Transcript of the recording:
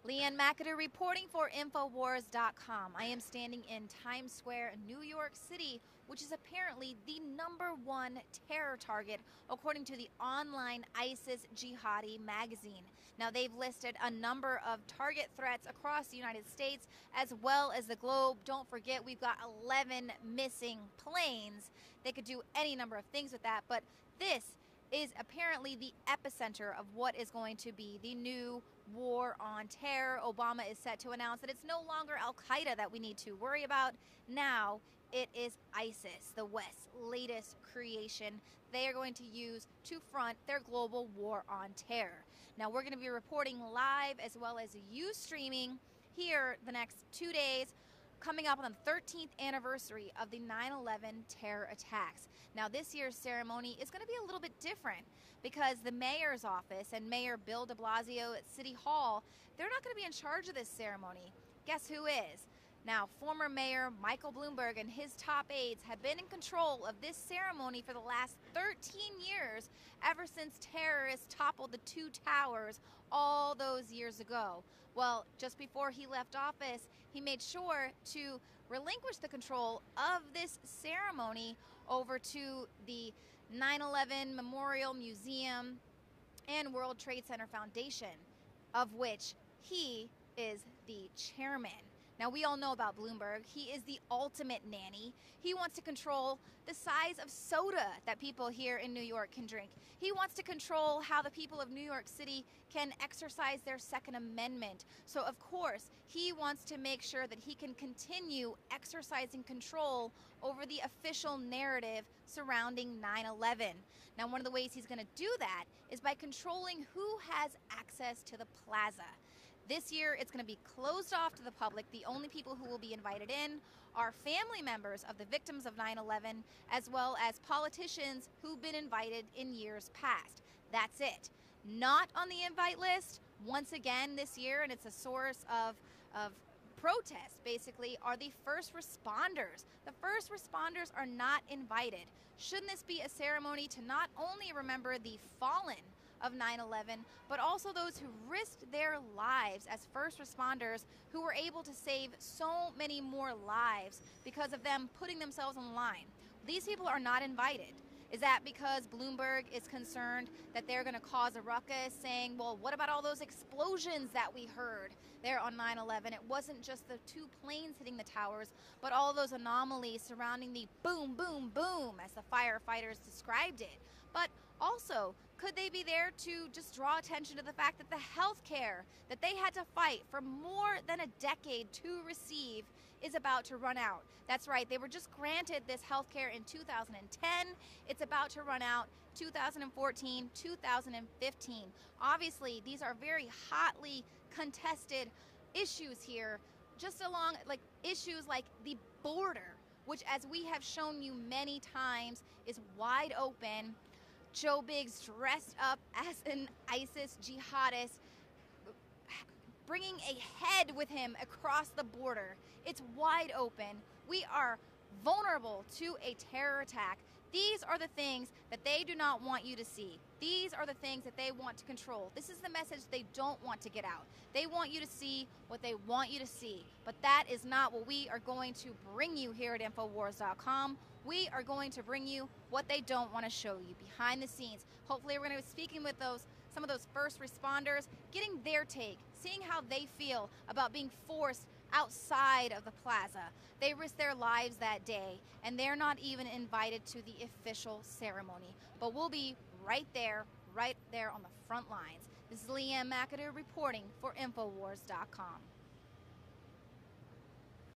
Leanne McAdoo reporting for Infowars.com. I am standing in Times Square, New York City, which is apparently the #1 terror target according to the online ISIS Jihadi magazine. Now, they've listed a number of target threats across the United States as well as the globe. Don't forget, we've got 11 missing planes. They could do any number of things with that, but this is apparently the epicenter of what is going to be the new war on terror. Obama is set to announce that it's no longer Al-Qaeda that we need to worry about. Now it is ISIS, the West's latest creation they are going to use to front their global war on terror. Now we're going to be reporting live as well as you streaming here the next 2 days, coming up on the 13th anniversary of the 9/11 terror attacks. Now, this year's ceremony is going to be a little bit different because the mayor's office and Mayor Bill de Blasio at City Hall, they're not going to be in charge of this ceremony. Guess who is? Now, former Mayor Michael Bloomberg and his top aides have been in control of this ceremony for the last 13 years, ever since terrorists toppled the two towers all those years ago. Well, just before he left office, he made sure to relinquish the control of this ceremony over to the 9/11 Memorial Museum and World Trade Center Foundation, of which he is the chairman. Now, we all know about Bloomberg. He is the ultimate nanny. He wants to control the size of soda that people here in New York can drink. He wants to control how the people of New York City can exercise their Second Amendment. So, of course, he wants to make sure that he can continue exercising control over the official narrative surrounding 9/11. Now, one of the ways he's going to do that is by controlling who has access to the plaza. This year, it's going to be closed off to the public. The only people who will be invited in are family members of the victims of 9/11, as well as politicians who've been invited in years past. That's it. Not on the invite list, once again this year, and it's a source of protest, basically, are the first responders. The first responders are not invited. Shouldn't this be a ceremony to not only remember the fallen of 9/11, but also those who risked their lives as first responders who were able to save so many more lives because of them putting themselves on the line? These people are not invited. Is that because Bloomberg is concerned that they're going to cause a ruckus, saying, well, what about all those explosions that we heard there on 9/11? It wasn't just the two planes hitting the towers, but all those anomalies surrounding the boom, boom, boom, as the firefighters described it. But also, could they be there to just draw attention to the fact that the health care that they had to fight for more than a decade to receive is about to run out? That's right, they were just granted this health care in 2010. It's about to run out 2014, 2015. Obviously, these are very hotly contested issues here, just along like issues like the border, which, as we have shown you many times, is wide open. Joe Biggs dressed up as an ISIS jihadist, bringing a head with him across the border. It's wide open. We are vulnerable to a terror attack. These are the things that they do not want you to see. These are the things that they want to control. This is the message they don't want to get out. They want you to see what they want you to see. But that is not what we are going to bring you here at Infowars.com. We are going to bring you what they don't want to show you behind the scenes. Hopefully we're going to be speaking with some of those first responders, getting their take, seeing how they feel about being forced outside of the plaza. They risked their lives that day, and they're not even invited to the official ceremony. But we'll be right there on the front lines. This is Leanne McAdoo reporting for Infowars.com.